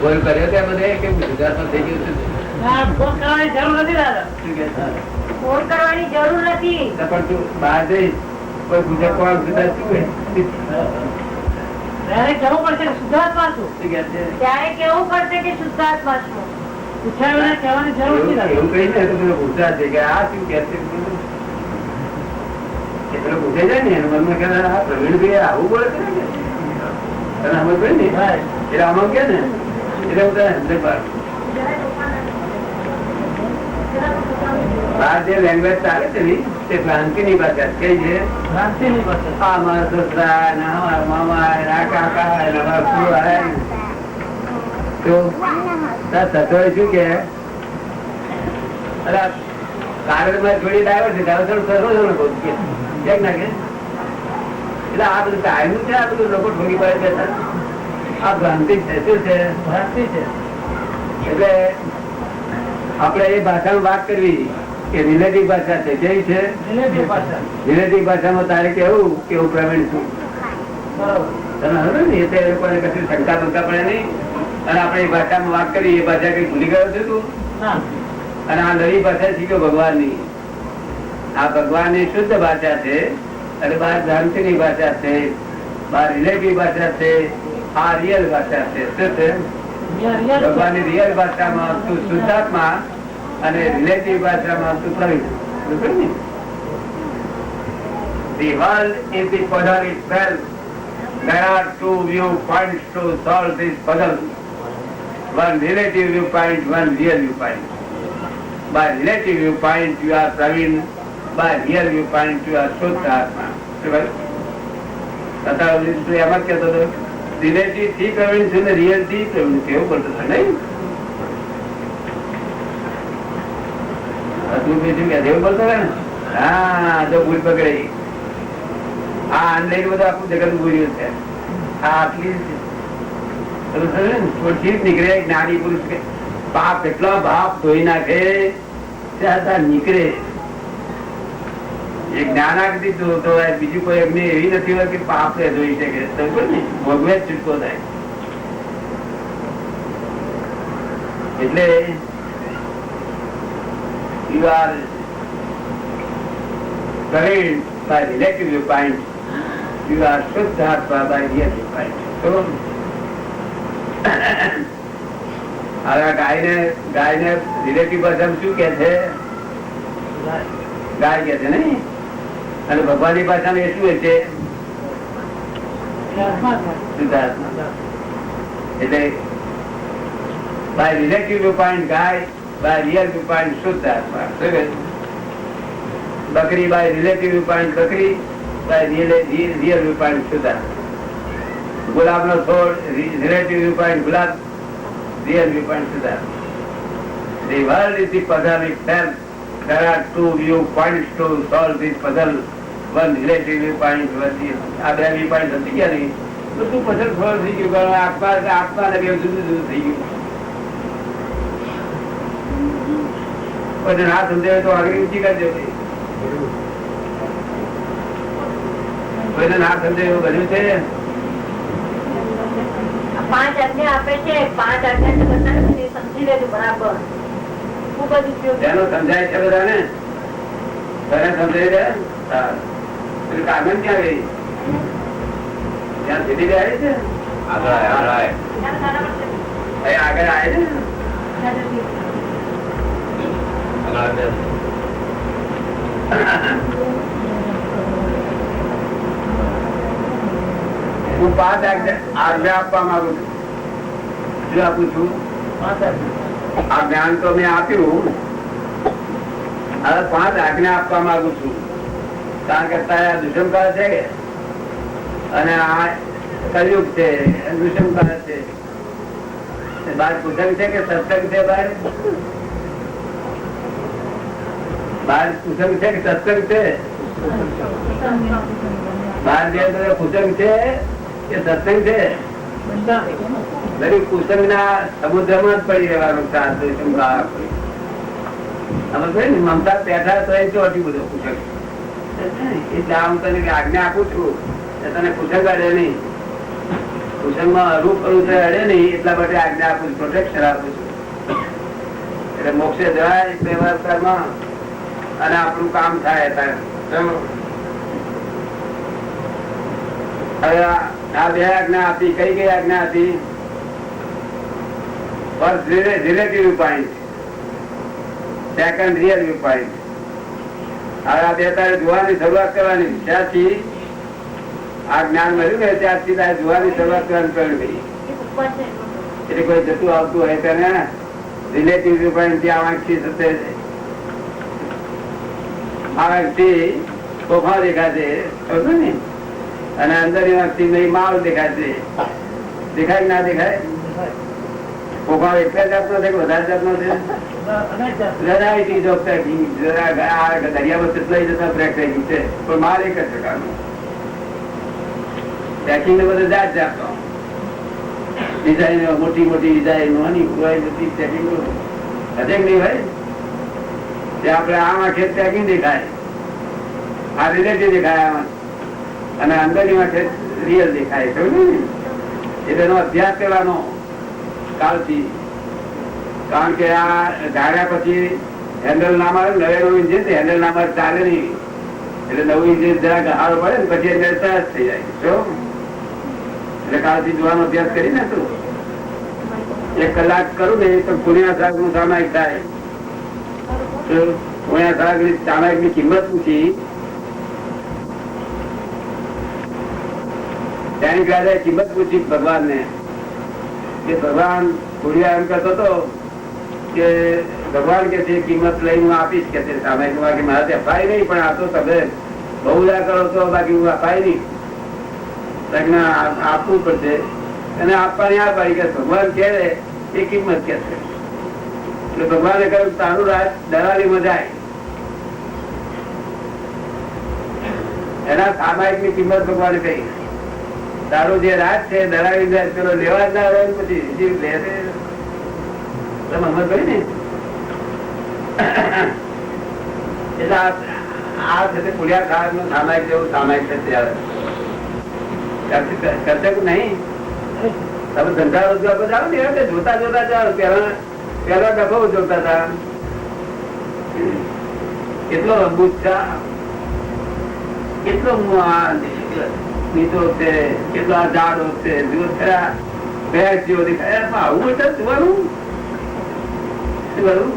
ભોલ કર્યો ત્યાં બધે કે ગુજરાતમાં થઈ ગયું છે? ફોન કરવાની જરૂર નથી દાદા. ફોન કરવાની જરૂર નથી. પણ તું બહાર જઈ કોઈ ગુજરાત કોણ ગુજરાત શું હોય? ત્યારે કેવું પડશે કે શુદ્ધાત્મા છું. શું કહે છે? ત્યારે કેવું પડશે કે શુદ્ધાત્મા છું. પૂછાયું કહેવાની જરૂર નથી દાદા. એવું કઈ ને તો પેલો ગુજરાત છે કે આ શું કે છે? એ પેલો પૂછાઈ જાય ને એનું મનમાં કે આ પ્રવીણભાઈ આવું બોલે છે ને તને સમજ પડી ને એટલે આમાં કે ને એટલે હું તને સમજ પાડું. બહાર જે લેંગ્વેજ ચાલે છે ને તે ભ્રાંતિ ની ભાષા કઈ છે? ભ્રાંતિ ની ભાષા. આ મારા સસરા ને અમારા મામા ને આ કાકા ને અમારા ફુવા તો સસરો શું કે અરે કાગળ માં જોડી લાવ્યો છે તારો સસરો સસરો કે ના કે એટલે આ બધું કાયમ છે. આ બધું લોકો ઠોકી પડે છે. આ ભ્રાંતિ છે. શું છે? ભ્રાંતિ છે. એટલે આપણે એ ભાષામાં વાત કરવી કે રિલેટિવ ભાષા છે. કેવી છે? રિલેટિવ ભાષા. રિલેટિવ ભાષામાં તારે કેવું કે હું પ્રવીણ છું. બરોબર. તમે હવે ને એ લોકોને કશું શંકા બંકા પડે નહીં. અને આપણે એ ભાષામાં વાત કરી એ ભાષા કઈ ભૂલી ગયો છે તું? અને આ નવી ભાષા શીખ્યો ભગવાનની. આ ભગવાનની શુદ્ધ ભાષા છે અને બહાર ભ્રાંતિની ભાષા છે, બહાર રિલેટિવ ભાષા છે, આ રિયલ ભાષા છે. શું છે? ભગવાનની રિયલ ભાષામાં તું શુદ્ધાત્મા અને રિલેટિવ ભાષામાં તું Pravin. The world is the puzzle itself. There are two viewpoints to solve this puzzle. One relative viewpoint, one real viewpoint. By relative viewpoint you are Praveen, by real viewpoint you are Shuddha Atma. એમ જ કહેતો હતો relative થી પ્રવીણ છે ને real થી પ્રવીણ છે એવું બોલતો હતો નહીં? એવું બોલતો ને? હા જો ભૂલ પકડાઈ. આ ઓનલાઈન બધું આખું જગત ભૂલ્યું છે. આ આટલી થોડી નીકળે જ્ઞાની પુરુષ કે બાપ એટલો બાપ ધોઈ નાખે ત્યાં નીકળે. એ જ્ઞાનાગતિ ધોતો હોય, બીજું કોઈ અગ્નિ એવી નથી હોય કે પાપ ધોઈ શકે ને ભોગવે જ છૂટકો થાય. એટલે you are Praveen by relative viewpoint, you are Shuddha by real viewpoint. So હવે ગાયને રિલેટિવ ભાષામાં શું કે છે? ગાય કે છે નઈ? અને ભગવાનની ભાષામાં એ શું હોય છે? શુદ્ધાત્મા. એટલે by relative viewpoint guys, by real viewpoint શુદ્ધાત્મા. બકરી by relative viewpoint બકરી, by real viewpoint શુદ્ધાત્મા. ગુલાબ નો છોડ relative viewpoint ગુલાબ, real viewpoint શુદ્ધાત્મા. The world is the puzzle itself. There are two viewpoints to solve this puzzle. One relative viewpoint, one real. આ બે viewpoint સમજી ગયા નહીં બધું puzzle solve થઈ ગયું. આત્મા ને બે જુદું જુદું થઈ ગયું. પછી ના સમજાય તો આગળ ઊંચી કરજો. કોઈને ના સમજાય એવું બન્યું છે? 5 આજ્ઞા આપે છે. 5 આજ્ઞા બધાને સમજી લેજો બરાબર. ખૂબ જ ઉપયોગ સમજાય છે બધાને? તને સમજાય છે? કાગળ ક્યાં ગઈ? ત્યાં સીધી આવી છે? આગળ આવે છે. હું 5 આજ્ઞા આપવા માંગુ છું. શું આપું છું? આ જ્ઞાન તો મેં આપ્યું. હવે 5 આજ્ઞા આપવા માંગુ છું. કારણ કે અત્યારે દુષ્મકાળ છે અને આ કલયુગ છે, દુષ્મકાળ છે. બહાર કુસંગ છે કે સત્સંગ છે? બહાર કુસંગ છે કે સત્સંગ છે? બહાર જે કુસંગ છે કે સત્સંગ છે? દરેક કુસંગ ના સમુદ્ર માં જ પડી રહેવાનું. મમતા પેઠા તો આટલું બધું કુસંગ. એટલે હું તને આજ્ઞા આપું છું તને કુસંગ અડે નહીં. કુશલમાં અરૂપ અડે નહીં એટલા માટે આજ્ઞા આપું છું, પ્રોટેક્શન આપું છું. એટલે મોક્ષે જવાય વ્યવહારમાં અને આપણું કામ થાય. હવે આ બે આજ્ઞા આપી. કઈ કઈ આજ્ઞા આપી? First relative view point, second real view point. હવે આ બે તારે જોવાની શરૂઆત કરવાની. ત્યાંથી આ જ્ઞાન મળ્યું ને ત્યારથી તારે જોવાની શરૂઆત કરવાની કરવી. એટલે કોઈ જતું આવતું હોય તેને રિલેટિવ વ્યૂ પોઈન્ટ થી આંખથી થશે, આંખથી તોફા દેખાશે ને, અને અંદર આંખથી માલ દેખાશે. દેખાય ના દેખાય? તોફા એક જ જાતનો છે કે વધારે જાતનો છે? Variety of packing. દરિયામાં કેટલાય જતા પેક થઈ ગયું છે, પણ માલ એક જ પ્રકારનો. પેકિંગ ને બધું જાત જાતનો ડિઝાઇન, મોટી મોટી ડિઝાઇન, નાની પુરાઈ બધી પેકિંગ હજે નહીં ભાઈ. આપડે આમ આંખે પેકિંગ દેખાય, આ રિલેટિવ દેખાય આમાં, અને અંદરની આંખે રિયલ દેખાય. સમજ ને? એટલે એનો અભ્યાસ કરવાનો કાલથી. કારણ કે આ ધાર્યા પછી હેન્ડલ ના મારે, નવેનું ઇન્જિન હેન્ડલ ના મારે ચાલે નહીં. એટલે નવું ઇન્જિન જરાક હારો પડે ને પછી એટલે તરત થઈ જાય. શું? એટલે કાલથી જોવાનો અભ્યાસ કરી ને તું 1 કલાક કરું ને તો પુણ્યા શાક નું સામાયિક થાય. પુણ્યા શાક ની સામાયિક ની કિંમત પૂછી, તેની કાલે કિંમત પૂછી ભગવાન ને કે ભગવાન પુણ્યા એમ કહેતો હતો કે ભગવાન કે છે કિંમત લઈને હું આપીશ કે સામાયિક. બાકી મારાથી અપાય નહીં, પણ આ તો તમે બહુલા કરો છો, બાકી હું અપાય નહીં. આપવું પડશે. અને આપવાની આ પાડી કે ભગવાન કે એ કિંમત કે છે. એટલે ભગવાને કહ્યું તારું રાજ દલાલી માં જાય. એના સામાયિક ની કિંમત ભગવાને કહી. તારું જે રાજ છે દલાલી જાય, પેલો લેવા જ ના આવે પછી લે સમજ પડી ને. એટલે આ છે પુણ્યા ખાસ નું સામાયિક જેવું સામાયિક છે. કરશે કે નહીં? તમે ધંધા રોજગાર પર જાઓ ને જોતા જોતા જાઓ. પેલા ડબ્બો જોતા હતા, કેટલો અદભુત છે, કેટલો નીચો છે, કેટલો આ ઝાડો છે, જુઓ ખરા ભેંસ જેવો દેખાય. આવું એટલે જોવાનું શું કરું?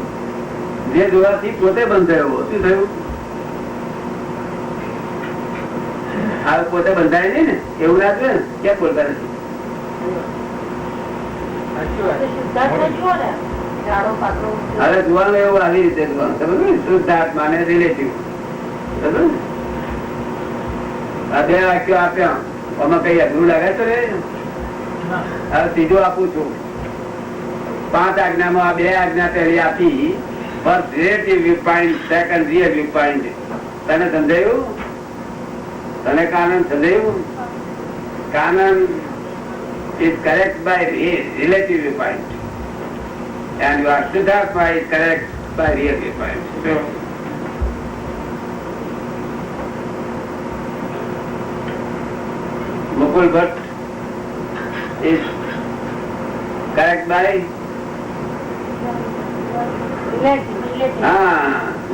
જે જોવાથી પોતે બંધ થયો. શું થયું? આ પોતે બંધાય નહીં ને એવું લાગે ને. ક્યાં બોલતા નથી? હવે જોવાનું એવું આવી રીતે જોવાનું. સમજ? શુદ્ધ આત્મા ને રિલેટિવ. આ 2 વાક્યો આપ્યા. આમાં કઈ અઘરું લાગે છે રે? હવે સીધું આપું છું. 5 આજ્ઞામાં આ 2 આજ્ઞા પહેલી આપી. First relative view point, second real view point. તને સમજાયું? તને કાનન સમજાયું? Kanan is correct by relative viewpoint, and your Siddhartha is correct by real viewpoint. So, Mukul Bhatt is correct by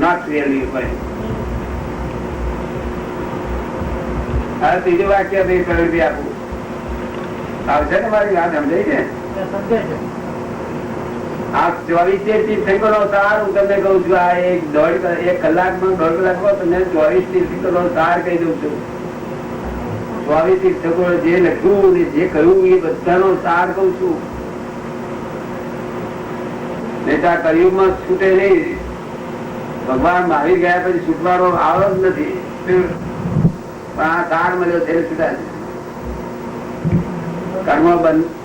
not real viewpoint. હવે ત્રીજું વાક્ય બી આપું આવશે ને? મારી વાત સમજાય છે? આ 24 તીર્થંકરો નો સાર હું તમને કઉ છું. આ 1 કલાકમાં 1.5 કલાકમાં તમને 24 તીર્થંકરો નો સાર કહી દઉં છું. 24 તીર્થંકરો જે લખ્યું ને જે કહ્યું એ બધાનો સાર કઉ છું. નહીં તો આ કળિયુગમાં છૂટે નહીં. ભગવાન મહાવીર ગયા પછી છૂટવાનો આવો જ નથી. પણ આ સાર મળ્યો છે છૂટા. કર્મ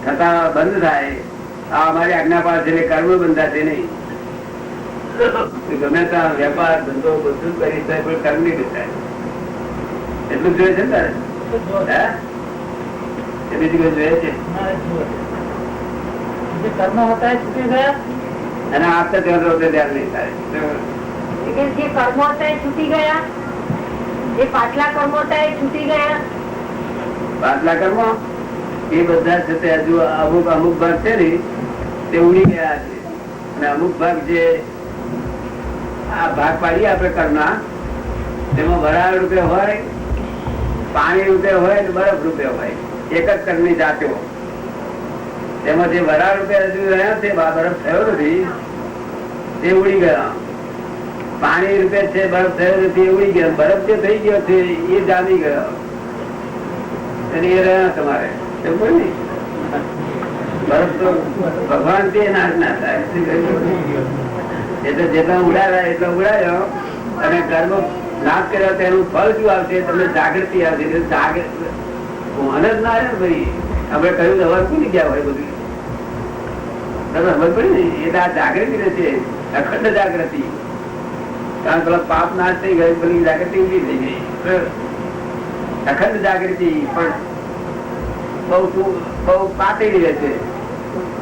થતા બંધ થાય. આ અમારી આજ્ઞા પાસે છે કર્મ બંધાશે નહીં. ગમે ત્યાં વેપાર ધંધો બધું કરી થાય પણ કર્મ નહીં બંધાય. એટલું જોઈએ છે ને તારે? બીજું કોઈ જોઈએ છે? કર્મ હતા છૂટી ગયા અને આપતા ત્યાં ધ્યાન નહીં થાય. જે કર્મો હતા એ છૂટી ગયા, જે પાછલા કર્મો હતા એ છૂટી ગયા. પાછલા કર્મો એ બધા છે તે હજુ અમુક અમુક ભાગ છે ને તે ઉડી ગયા છે, અને અમુક ભાગ જે આ ભાગ પાડીએ આપણે કરના તેમાં વરાળ રૂપે હોય, પાણી રૂપે હોય, બરફ રૂપે હોય, એક જ કરની જાતો. તેમાં જે વરાળ રૂપે હજુ રહ્યા છે, બરફ થયો નથી તે ઉડી ગયા. પાણી રૂપે છે, બરફ થયો નથી એ ઉડી ગયા. બરફ જે થઈ ગયો છે એ જામી ગયો, એ રહ્યા તમારે. બરફ તો ભગવાન તે નાશ ના થાય, એટલે જેટલા ઉડાડ્યા એટલા ઉડાડ્યો, અને કર્મ નાશ કર્યો તેનું ફળ શું આવશે? તમને જાગૃતિ આવશે. ભાન જ ના આવે ને ભાઈ. આપણે કહ્યું હવા કુની ગયા હોય બધું તમે ખબર પડી ને, એટલે આ જાગૃતિ રહેશે, અખંડ જાગૃતિ. કારણ પેલા પાપ નાશ થઈ ગયો, બધી જાગૃતિ ઉભી થઈ ગઈ. અખંડ જાગૃતિ પણ બહુ પાતળી રહેશે,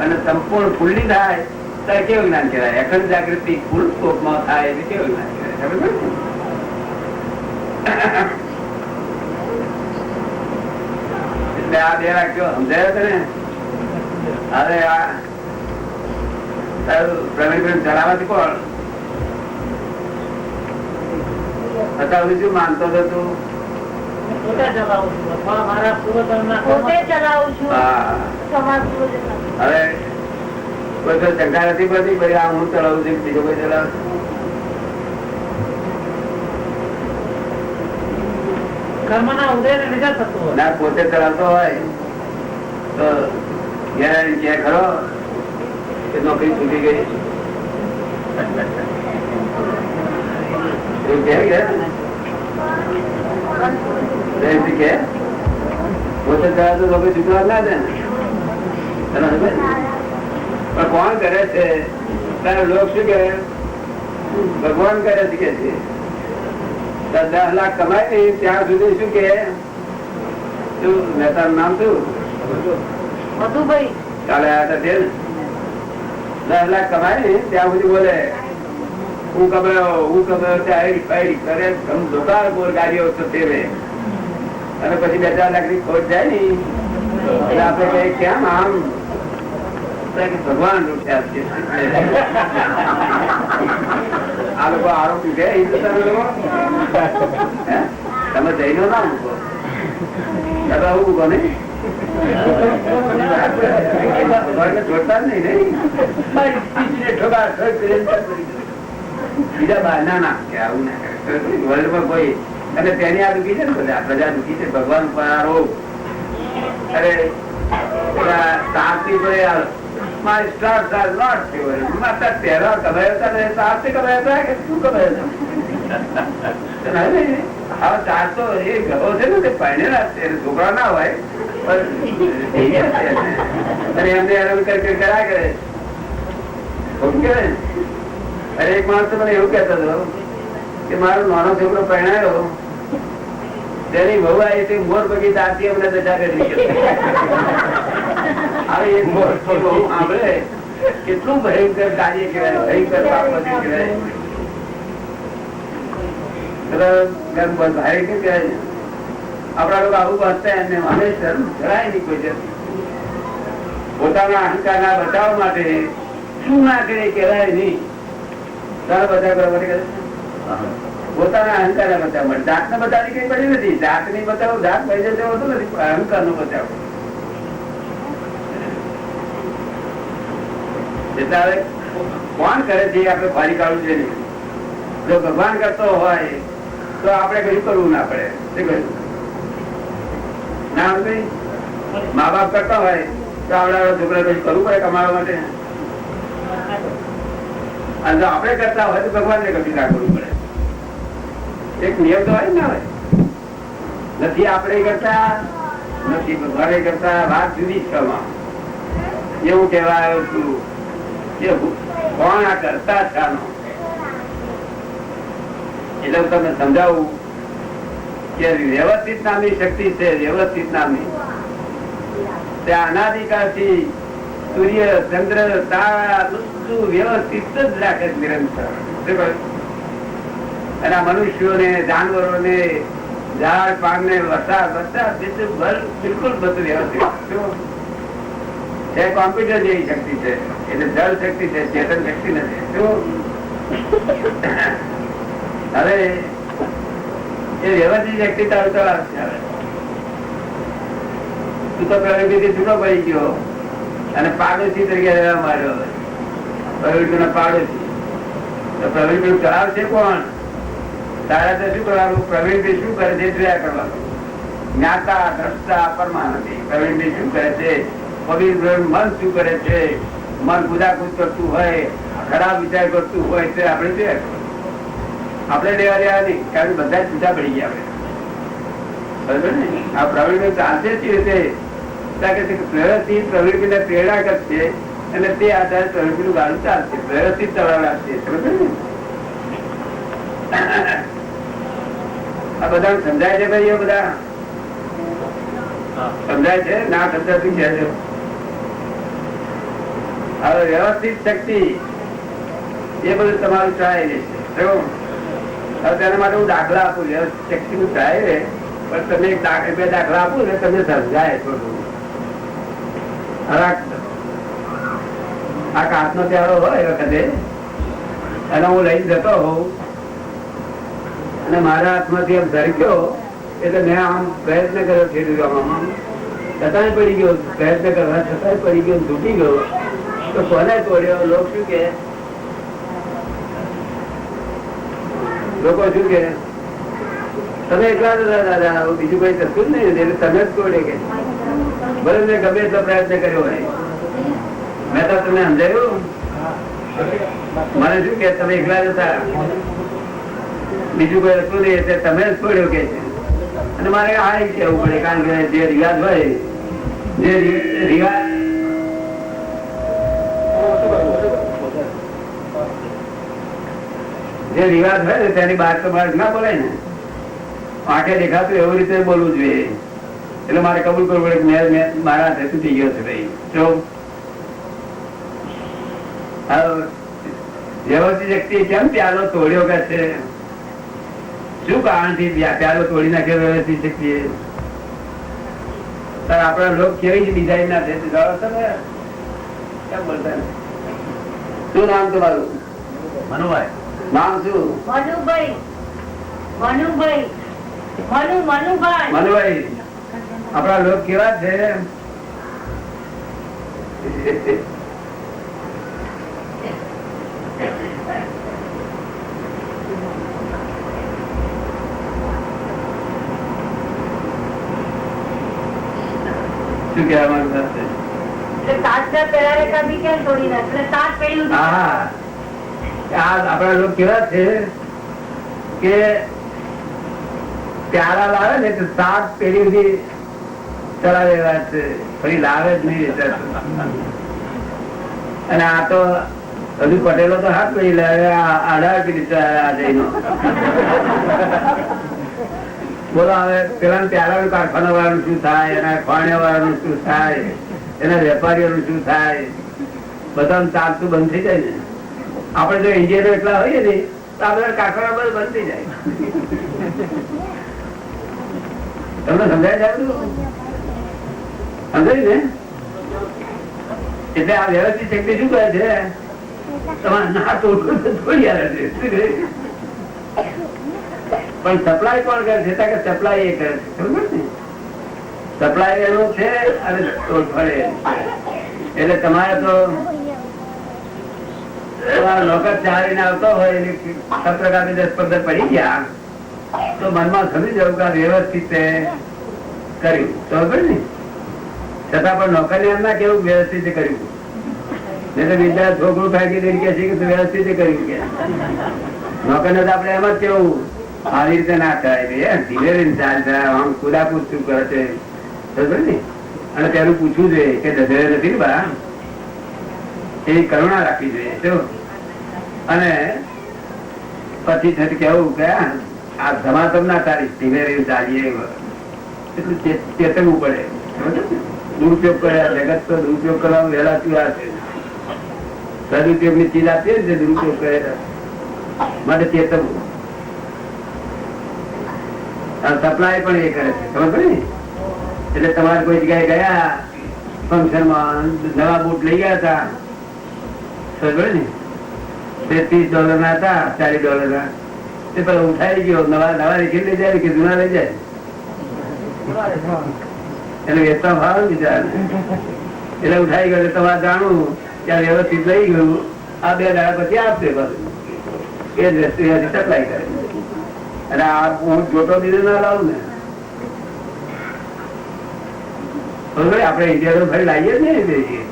અને સંપૂર્ણ ખુલ્લી થાય ત્યારે કેવું જ્ઞાન કહેવાય? અખંડ જાગૃતિ ફૂલ સ્કોપમાં થાય એટલે કેવું જ્ઞાન કહેવાય? એટલે આ બે વાક્યો સમજાય છે ને. હવે આ પ્રવીણ ચલાવવાથી કોણ અત્યારે શું માનતો હતો તું? પોતે ચલાવું છું. હવે કોઈ તો શંકા નથી પડતી ભાઈ આ હું ચલાવું છું, બીજો કોઈ ચલાવે? ના, પોતે ચલાવતો હોય તો ઘેર ખરો કે નોકરી છૂટી ગઈ એવું કે પોતે ચલાવતો નોકરી છૂટવા ના દે ને. પણ કોણ કરે છે? તારે લોક શું કે ભગવાન કરે છે કે છે 10 લાખ કમાય ને ત્યાં સુધી શું કે તારું નામ શું? કાલે આયા છે 10 લાખ કમાય ને ત્યાં સુધી બોલે હું કમાયો ત્યાં કરે દુકાન બોલ ગાડીઓ ફેરવે, અને પછી 2-4 લાખ ની ખોટ જાય ને એટલે આપડે કઈ કેમ આમ ભગવાન રૂપિયા છે. આ લોકો આરોપી છે હિન્દુસ્તાન લોકો. તમે જઈને ના મૂકો, દાદા હું મૂકો નઈ જોડતા જ નહીં. બીજા બહાર ના નાખે, આવું ના કરે વર્લ્ડમાં કોઈ. અને તેની આ દુઃખી છે ને બધા પ્રજા દુઃખી છે. ભગવાન પર આરોપ અરે શાંતિ પડે My stars are not pure. માતા પહેલા કમાયા હતા સાત કમાયા હતા કે શું કમાયા હતા? હવે ચાર તો એ ઘરો છે ને તે પહેણેલા છે, છોકરા ના હોય પણ એમને હેરાન કર્યા કરે. અરે એક માણસ મને એવું કેતો હતો કે મારો નાનો છોકરો પહેણાયો, તેની બહુ આવી તે મોર બગી દાંતી અમને દશા કરી. હવે એક મોર બહુ સાંભળે કેટલું ભયંકર કાર્ય કહેવાય, ભયંકર બાબત કહેવાય. ભાઈ કે કહેવાય આપડા લોકો આવું વાંચતા એમને અમે શરમ જરાય નહીં કોઈ છે. પોતાના અહંકાર ના બચાવવા માટે શું ના કરે કહેવાય નહીં. તારા બધા કરવા માટે પોતાના અહંકાર ના બચાવવા માટે જાત ને બચાવવાની કઈ પડી નથી. જાત ની બચાવો જાત પૈસા જવો તો નથી, અહંકાર નો બચાવો. એટલે હવે કોણ કરે છે આપણે ફરી કાઢવું છે નહીં. જો ભગવાન કરતો હોય તો આપણે કશું કરવું ના પડે. ના મા બાપ કરતા હોય તો આપડા છોકરા કશું કરવું પડે કમાવા માટે. અને જો આપણે કરતા હોય તો ભગવાન ને કશું ના કરવું પડે. એક નિયમ તો હોય ને હોય. નથી આપણે કરતા, નથી ભગવાને કરતા, વાત જુદી છે. એવું કહેવા આવ્યો છું કે કોણ આ કરતા છે આનો. એટલે હું તમને સમજાવું કે વ્યવસ્થિત નામની શક્તિ છે. વ્યવસ્થિત નામની ત્યાં અનાદિકાળથી સૂર્ય ચંદ્ર તારા બધું વ્યવસ્થિત જ રાખે નિરંતર. અને આ મનુષ્યોને જાનવરોને ઝાડ પાન ને વરસાદ બિલકુલ બધું વ્યવસ્થિત. કોમ્પ્યુટર જેવી શક્તિ છે, એટલે જળ શક્તિ છે, ચેતન શક્તિ નથી. હવે એ વ્યવસ્થિત શક્તિ તારું ચલાવશે. તું તો પ્રવૃત્તિ છૂટો પડી ગયો અને પાડોશી તરીકે રહેવા માંડ્યો. પ્રવૃત્તિ પાડોશી તો પ્રવૃત્તિ ચલાવશે કોણ? તારા તો શું કરવાનું? પ્રવૃત્તિ શું કરે છે જોયા કરવાનું. જ્ઞાતા દ્રષ્ટા પરમાનંદી. પ્રવૃત્તિ શું કરે છે? પવિત્ર મન શું કરે છે? મન કુદાકુદ કરતું હોય, ખરાબ વિચાર કરતું હોય તે આપણે જોયા કરવાનું. આપણે લેવા દેવા નહીં, કારણ કે બધા છૂટા પડી ગયા આપણે. બરોબર ને? આ પ્રવૃત્તિ ચાલશે જ રીતે વ્યવસ્થિત પ્રવૃત્તિને પ્રેરણા કરશે અને તે આધારે પ્રવૃત્તિનું ગાડું ચાલશે. વ્યવસ્થિત ચલાવશે. બરોબર ને? આ બધા સમજાય છે ભાઈ? એ બધા સમજાય છે? ના સમજાતું છે. હવે વ્યવસ્થિત શક્તિ એ બધું તમારું ટ્રાય રહેશે. હવે તેના માટે હું દાખલા આપું. વ્યવસ્થિત શક્તિ નું ટ્રાય રહે, પણ તમે બે દાખલા આપું ને તમને સમજાય થોડું. આ કાચનો પ્યારો હોય વખતે અને હું લઈને જતો હોઉં અને મારા હાથમાંથી આમ સરક્યો એટલે મેં આમ પ્રયત્ન કર્યો છેડવામાં, છતાંય પડી ગયો. પ્રયત્ન કરવા છતાંય પડી ગયો, તૂટી ગયો. તો કોને તોડ્યો? લોકો શું કે? લોકો શું કે? તમે એકલા દાદા, બીજું કઈ થતું જ નહીં, એટલે તમે જ તોડે કે બરાબર. મેં ગમે એટલો પ્રયત્ન કર્યો હોય. મેં તો તમને સમજાયું. મને શું કે તમે એકલા જતા, બીજું કોઈ હતું નહીં, એટલે તમે જ છોડ્યો કે છે. અને મારે આ કહેવું પડે, કારણ કે જે રિવાજ હોય, જે રિવાજ હોય ને તેની બહાર તો બહાર ના બોલાય ને. આંખે દેખાતું એવી રીતે બોલવું જોઈએ. એટલે મારે કબૂલ કરવું પડે કે મેં મારા હાથે તૂટી ગયો છે ભાઈ. જો વ્યવસ્થિત વ્યક્તિ કેમ પ્યાલો તોડ્યો કે છે? શું કારણ થી પ્યાલો તોડી નાખ્યો વ્યવસ્થિત વ્યક્તિ? આપણા લોક કેવી ડિઝાઇન ના છે કેમ બોલતા? શું નામ તમારું? મનુભાઈ. નામ શું? મનુભાઈ. મનુભાઈ. મનુભાઈ. આપણા લોક કેવા છે? શું કહેવા માંગતા છે? આપડા લોકો કેવા છે કે પ્યારા લાવે ને તો 7 પેઢી સુધી ચલાવેલા છે, ફરી લાવે જ નહીં. અને આ તો હજુ પટેલો તો હાથ પડી લાવે, 18 પેઢી બોલો. હવે પેલા પ્યારા કારખાના વાળાનું શું થાય, એના ખાણિયા વાળાનું શું થાય, એના વેપારીઓનું શું થાય, બધાનું ચાલતું બંધ થઈ જાય ને. આપડે જો ઇન્ડિયનો એટલા હોઈએ ને તો આપડે કારખાના બધું બંધ થઈ જાય. તમને સમજાય જાય? સમજાય ને? એટલે આ વ્યવસ્થિત શક્તિ શું કહે છે? તમારે ના તોડવું થોડી આવે છે, પણ સપ્લાય કોણ કરે છે? કે સપ્લાય એ કરે છે. ખબર ને? સપ્લાય એનું છે અને તોડફળે. એટલે તમારે તો નોકર ચાલીને આવતો હોય, 10-15 પડી ગયા તો મનમાં સમજી જવું કે વ્યવસ્થિત કર્યું. બરોબર ને? છતાં પણ નોકર એમ ના કેવું વ્યવસ્થિત કર્યું. નહીં તો બીજા છોકરું ફેંકી દઈને કે છે કે વ્યવસ્થિત કર્યું. કે નોકર ને તો આપડે એમ જ કેવું, આવી રીતે ના થાય, ધીરે ધીરે ચાલશે, આમ કુદાકુદ શું કરે છે. બરોબર ને? અને પેલું પૂછવું જોઈએ કે દધરે નથી ને બા, એવી કરુણા રાખવી જોઈએ. અને પછી કેવું કે આ ધમાધમ ના તારીખ ધીમે ધીરે ચાલીએ, એટલું ચેતવવું પડે. દુરુપયોગ કરે જગત તો દુરુપયોગ કરવાનું વહેલા ચૂરા છે. સદુપયોગ ની ચીજ આપીએ ને દુરુપયોગ કરે માટે ચેતવવું. સપ્લાય પણ એ કરે છે, ખબર પડી ને? એટલે તમારે કોઈ જગ્યાએ ગયા ફંક્શન માં નવા બૂટ લઈ ગયા હતા, ખબર ને? $30 ના હતા, $40 ના. તે પેલા ઉઠાઈ ગયો, નવા લઈ જાય કે જૂના લઈ જાય એને વેચતા ભાવ બીજા એટલે ઉઠાઈ ગયો. તમારે જાણવું ત્યાં વ્યવસ્થિત લઈ ગયું, આ 2 દાડા પછી આપશે બધું એ જ વસ્તુ સપ્લાય કરે. અને આ હું જોટો દીધો ના લાવું ને, આપડે ઇન્ડિયા ફરી લાવીએ જ નહીં,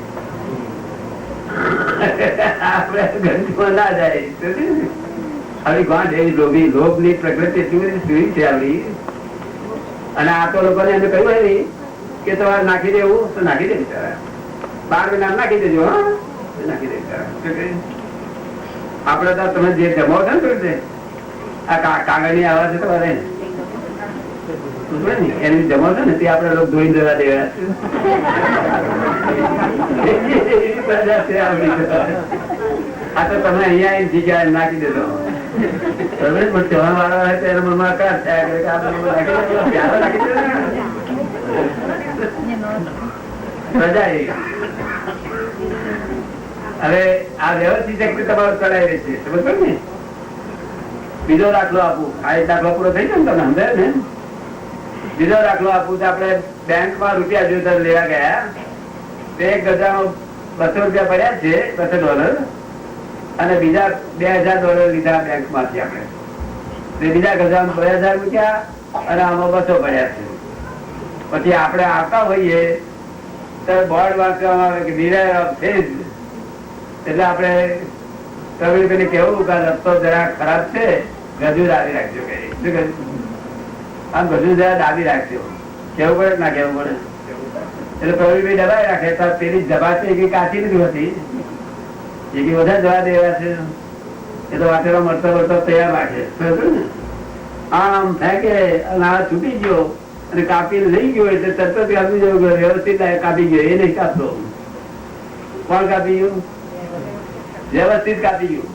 આપડે ગંદમાં ના જાય. આવી ગાંઠ એવી લોભી લોભ ની પ્રકૃતિ એટલી બધી સુરી છે આપડી. અને આ તો લોકોને એમને કહ્યું હોય નહીં કે તમારે નાખી દેવું તો નાખી દે બિચારા, 12 મહિના નાખી દેજો, હા નાખી દે બિચારા. આપડે તો તમે જે જમાવો છો ને આ કાગળ ની આવાજ છે તમારે એની જમાવો છો ને તે આપડે લોકો ધોઈ જવા દેવા આ તો તમે અહીંયા જગ્યા નાખી દેજો. પણ તહેવાર વાળા હોય તો એના મનમાં કાર હવે આ વ્યવસ્થિત શક્તિ તમારું ચલાવી રહેશે, સમજ ને? બીજો દાખલો આપું, આ એક દાખલો પૂરો થઈ જાય ને તમે સમજાય ને? બીજો દાખલો આપું તો આપડે બેંક માં રૂપિયા જોતા લેવા ગયા, તે 1 ગજામાં $200 પડ્યા છે, $200, અને બીજા $2000 લીધા બેંક માંથી આપણે. બીજા ગજામાં 2000 મૂક્યા અને આમાં 200 પડ્યા છે. પછી આપણે આવતા હોઈએ તો બોર્ડ વાંચવામાં આવે કે beware of faith. એટલે આપણે પ્રવીણભાઈને કેવું કે રસ્તો જરા ખરાબ છે, ગજુ દાબી રાખજો કે આમ ગજુ જરા દાબી રાખજો, કેવું પડે ના કેવું પડે? એટલે પ્રવીણભાઈ દબાઈ રાખે તો પેલી જબા છે એ કાચી નથી હોતી, એ વધારે જવા દેવા છે. એ તો વાટેલો મળતો તૈયાર રાખે, આમ ફેંકે અને આ છૂટી ગયો અને કાપીને લઈ ગયો એટલે તરત જ કાપી જવું, વ્યવસ્થિત કાપી ગયો. એ નહીં કાપતો, કોણ કાપી ગયું? વ્યવસ્થિત કાપી ગયું.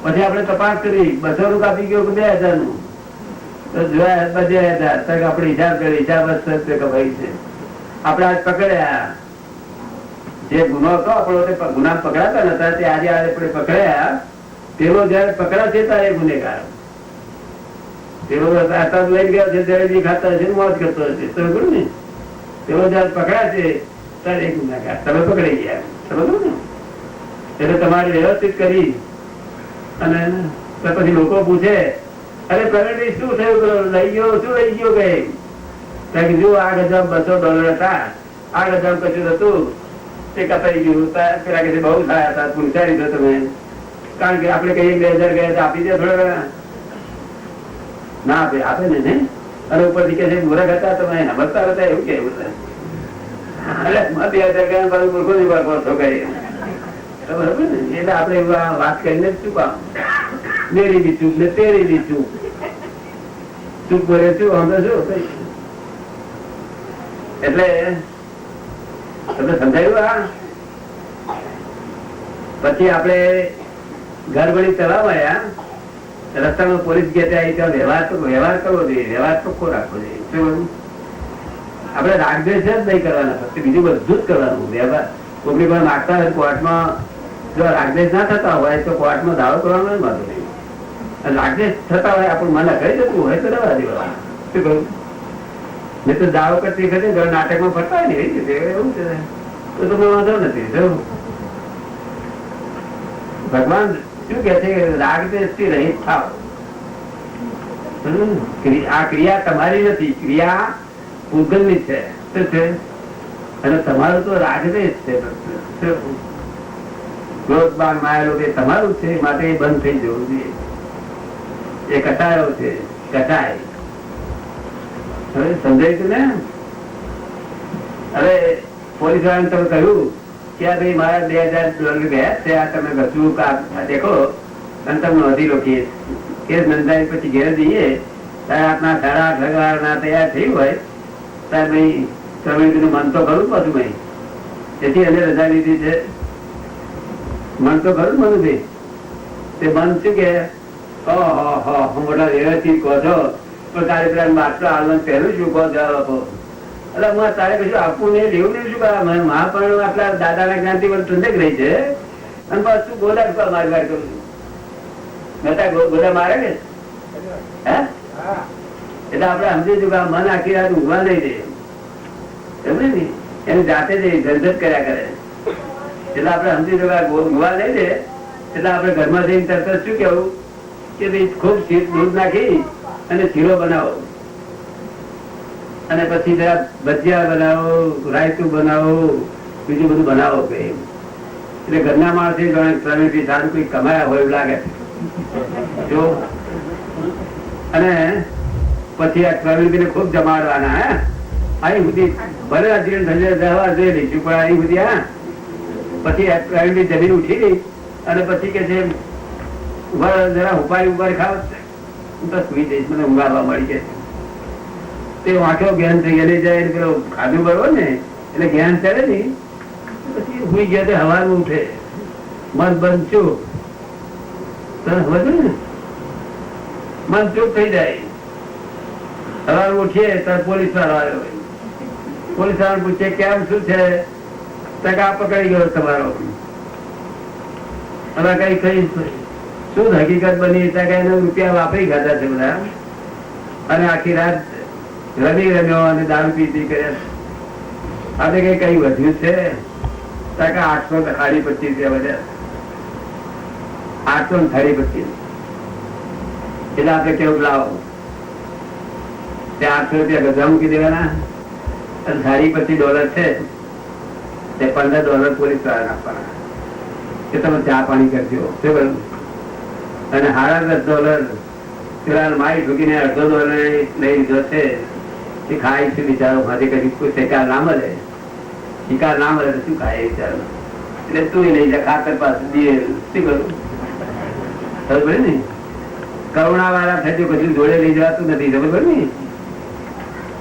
પછી આપણે તપાસ કરી 200 નું કાપી ગયું કે 2000 નું, તો જોયા 2000. આપણે હિસાબ કરી, હિસાબ કપાઈ છે. આપણે આજ પકડ્યા જે ગુનો હતો આપણો, ગુના પકડાતા નતા તે આજે આપણે પકડ્યા. પેલો જયારે પકડાશે ત્યારે ગુનેગાર, પેલો લઈ ગયો છે ત્યારે ખાતા હશે, મોજ કરતો હશે, સમજ ને? પેલો જયારે પકડાશે ત્યારે ગુનેગાર, તમે પકડાઈ ગયા, સમજ ને? એટલે તમારે વ્યવસ્થિત કરી અને પછી લોકો પૂછે, અરે પ્રગતિ શું થયું, લઈ ગયો શું લઈ ગયો? કે જો આ ગજામ $200 હતા, આ ગજામ કશું હતું તે કપાઈ ગયું. પેલા કે બહુ સારા હતા, પૂછારી દો તમે, કારણ કે આપણે કહીએ 2000 ગયા તો આપી દે થોડા, ના આપે, આપે ને નહીં. અને ઉપરથી કે છે મૂર્ખ હતા તમે સમજતા હતા, એવું કેવું છે? અરે 2000 ગયા પાછું મૂર્ખો ની છો કઈ, બરાબર ને? એટલે આપડે એવું વાત કરીને શું કામ? મેરી બી ચૂક ને તેરી બી ચૂક, ચૂક બોલે શું અમે શું કઈ. એટલે તમને સમજાયું? પછી આપડે ઘર વળી ચલાવાયા, રસ્તામાં પોલીસ ગયા વ્યવહાર કરવો જોઈએ, વ્યવહાર ચોખ્ખો રાખવો જોઈએ. આપડે રાગદ્વેષ જ નહીં કરવાના, ફક્ત બીજું બધું જ કરવાનું. વ્યવહાર કોઈની પણ માગતા હોય કોર્ટમાં, જો રાગદ્વેષ ના થતા હોય તો કોર્ટમાં દાવો કરવાનો વાંધો નહીં. રાગદ્વેષ થતા હોય આપણું મને કહી જતું હોય તો રહેવા દેવાનું. શું કહ્યું? નહીં તો દાવો કરતી વખતે નાટકમાં ફરતા હોય ને એવી રીતે એવું છે તો તમે વાંધો નથી. ભગવાન શું કે છે? રાગદ્વેષ થી રહિત થાવ. આ ક્રિયા તમારી નથી, ક્રિયા પૂગલ ની છે. શું છે? અને તમારું તો રાગદ્વેષ છે. ક્રોધ બાણ માયેલો તે તમારું છે, માટે એ બંધ થઈ જવું જોઈએ. એ કટાયો છે, કટાય. હવે સમજાય ને? હવે પોલીસ વાળાને તમે કહ્યું કે ભાઈ મારા $2000 ગયા છે, આ તમે કશું દેખો અને તમે નોંધી લો કેસ. કેસ નોંધાય પછી ઘેર જઈએ ત્યારે આપના 8:30 ના તૈયાર થયું હોય ત્યારે ભાઈ તમે મન તો ખરું પાછું ભાઈ, તેથી એને રજા લીધી છે. મન તો ખરું મન ભાઈ, તે મન શું કે મોટા વ્યવસ્થિત કહો છો પણ કાર્યક્રમ આટલો હાલમાં પહેલું શું કહો જવાબ આપો. એટલે હું તારે કશું આપવું નહીં, લેવું નહીં. શું કહે મહાપણ આટલા દાદાના જ્ઞાનથી પણ ઠંડક રહી છે અને બસ તું ગોદા મારગાડ કરું છું. નતા ગોદા મારે ને હે એટલે આપડે સમજીશું કે મન આખી રાત ઊંઘવા નહીં દે સમજે ને, એની જાતે જ ઝંઝટ કર્યા કરે. એટલે આપડે સમજીશું કે ઊંઘવા નહીં દે એટલે આપડે ઘરમાં જઈને તરત શું કેવું કે ભાઈ ખૂબ દૂધ નાખી અને શીરો બનાવો અને પછી જરા ભજીયા બનાવો, રાયતું બનાવો, બીજું બધું બનાવો કે એટલે ઘરના માણસે પ્રવીણથી સારું કોઈ કમાયા હોય એવું લાગે જો. અને પછી આ પ્રવીણભાઈ ને ખૂબ જમાડવાના હે અહીં સુધી ભલે જીવન દવા જોઈ લઈશું પણ અહીં સુધી હા. પછી પ્રવીણભાઈ જમીન ઉઠી ગઈ અને પછી કે છે જરા ઉપાડી ખાવ હું તો સુઈ જઈશ, મને ઊંઘાવા મળી જાય. તે વાંખો જ્ઞાન થઈ ગયેલી જાય પેલો ખાધું બરોબર ને એટલે જ્ઞાન ચડે ને પછી સુઈ ગયા તો હવાનું ઉઠે મન બંધ ચૂપ ને મન ચૂપ થઈ જાય. હવાનું ઉઠીએ તો પોલીસ વાળો આવ્યો, પોલીસ વાળા પૂછે કેમ શું છે ટકા પકડી ગયો તમારો. હવે કઈ કઈ શું હકીકત બની એને રૂપિયા વાપરી ખાતા છે બધા અને આખી રાત રમી રમ્યો અને દારૂ પીતી કર્યા. આપણે કઈ વધ્યું છે ટકા 825 બધા 825 એટલે આપડે કેવું લાવો તે 800 રૂપિયા ગધા મૂકી દેવાના અને $25 છે તે $15 પોલીસ વાળા આપવાના કે તમે ચા પાણી કરજો અને $10.5 પેલા મારી ઠૂકીને $1.5 લઈ લીધો છે એ ખાય છે બિચારો. માથે કદી કોઈ શિકાર ના મળે, શિકાર ના મળે તો શું ખાય બિચારો. એટલે તું લઈ જા ખાતર પાસે દે શું કરું ખબર ને. કરુણા વાળા થતી કશું જોડે લઈ જવાતું નથી ખબર ને.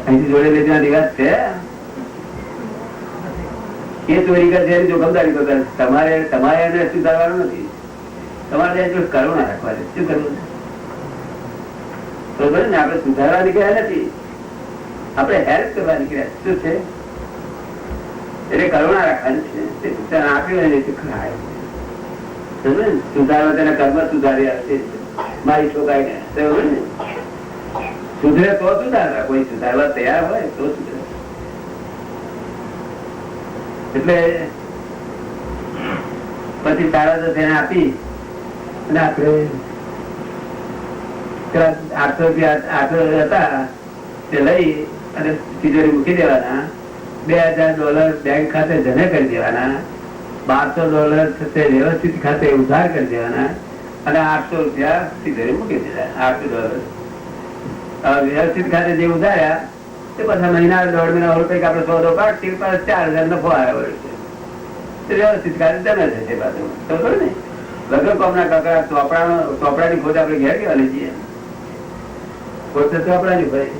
અહીંથી જોડે લઈ જવાની વાત છે એ ચોરી કરશે એની જોખમદારી કરતા. તમારે એને સુધારવાનું નથી, તમારે કરુણા રાખવાની. શું કરવું બરોબર ને. આપણે સુધારવા નીકળ્યા નથી, આપણે હેલ્પ કરવા નીકળ્યા. શું છે એટલે કરુણા રાખવાની છે. આપ્યું સુધારવા તેના કર્મ સુધાર્યા મારી છોકરાને બરોબર ને. સુધરે તો સુધારવા, કોઈ સુધારવા તૈયાર હોય તો સુધરે. એટલે પછી સારા તેને આપી અને આપણે 800 રૂપિયા 800 હતા તે લઈ અને તિજોરી મૂકી દેવાના. $2000 બેંક ખાતે જને કરી દેવાના, $1200 વ્યવસ્થિત ખાતે ઉધાર કરી દેવાના અને 800 રૂપિયા તિજોરી મૂકી દેવાના. $800 વ્યવસ્થિત ખાતે જે ઉધાર્યા તે પાછા મહિના 1.5 મહિના કઈક આપડે સોદો કાઢી 4000 નફો આવ્યો છે. વ્યવસ્થિત ખાતે જમે છે પાછું ખબર ને. વગર કોમના કાકા ચોપડાની ખોટ આપડે ઘેર કેવા લઈ જઈએ. ખોટ ચોપડાની ભાઈ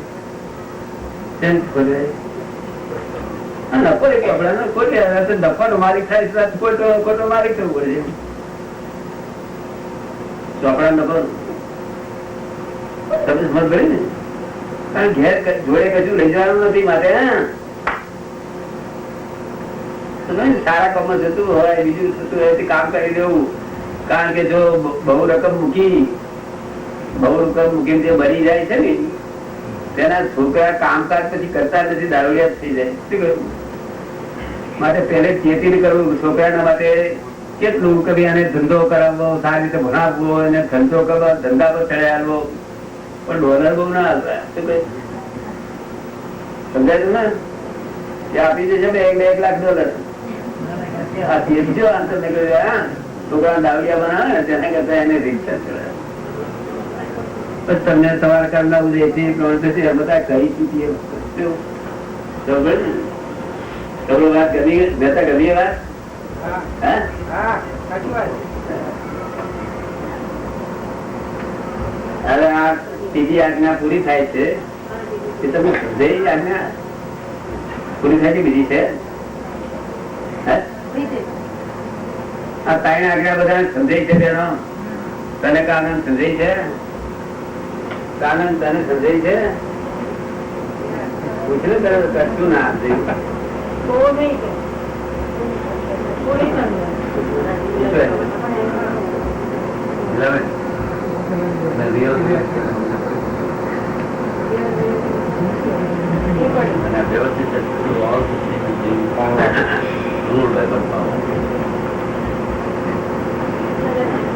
નફો એક ચોપડા ખોટ નફાનો માલિક થાય ખોટો માલિક થવું પડે. ચોપડા નફો તમે સમજ પડી ને. કારણ ઘેર જોડે કશું લઈ જવાનું નથી માટે સારા કામ જતું હોય બીજું થતું હોય કામ કરી દેવું. કારણ કે જો બહુ રકમ મૂકીને જે બની જાય છે ને તેના છોકરા કામકાજ પછી કરતા નથી, દારૂડિયા થઈ જાય. શું કહ્યું માટે પહેલે ચેતી કરવું છોકરાના માટે કેટલું કે એને ધંધો કરાવવો, સારી રીતે ભણાવવો, એને ધંધો કરવા ધંધા પર ચડાવવો પણ ડોલર બહુ ના આવતા. શું કહે સમજાય ને એ આપી દેશે $1 લાખ. છોકરા દાવડિયા બનાવે ને તેના કરતા એને રીક્ષા ચડાવે. તમને તમારા કામના બધા કહી ચૂકીએ. વાત ગમી મહેતા ગમી વાત. હવે આ ત્રીજી આજ્ઞા પૂરી થાય છે એ તમે સમજાય. આજ્ઞા પૂરી થાય છે બીજી છે આ 3 આજ્ઞા બધા સમજાય છે. બેનો તને કારણ સમજાય છે કાનન તને સમજાય છે? પૂછ્યું તને કશું ના સમજાયું? બહુ નહીં કે. પૂરી સમજ.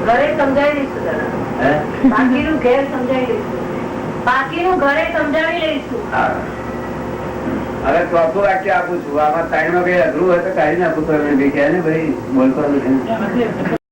ઘરે સમજાવી દઈશું દાદા. બાકીનું ઘેર સમજાવી દઈશું. બાકીનું ઘરે સમજાવી લઈશું. હવે ચોથું વાક્ય આપું છું. આમાં ટાઈમ માં કઈ અઘરું હોય તો કાઢી નાખું. ભાઈ બોલતો નથી.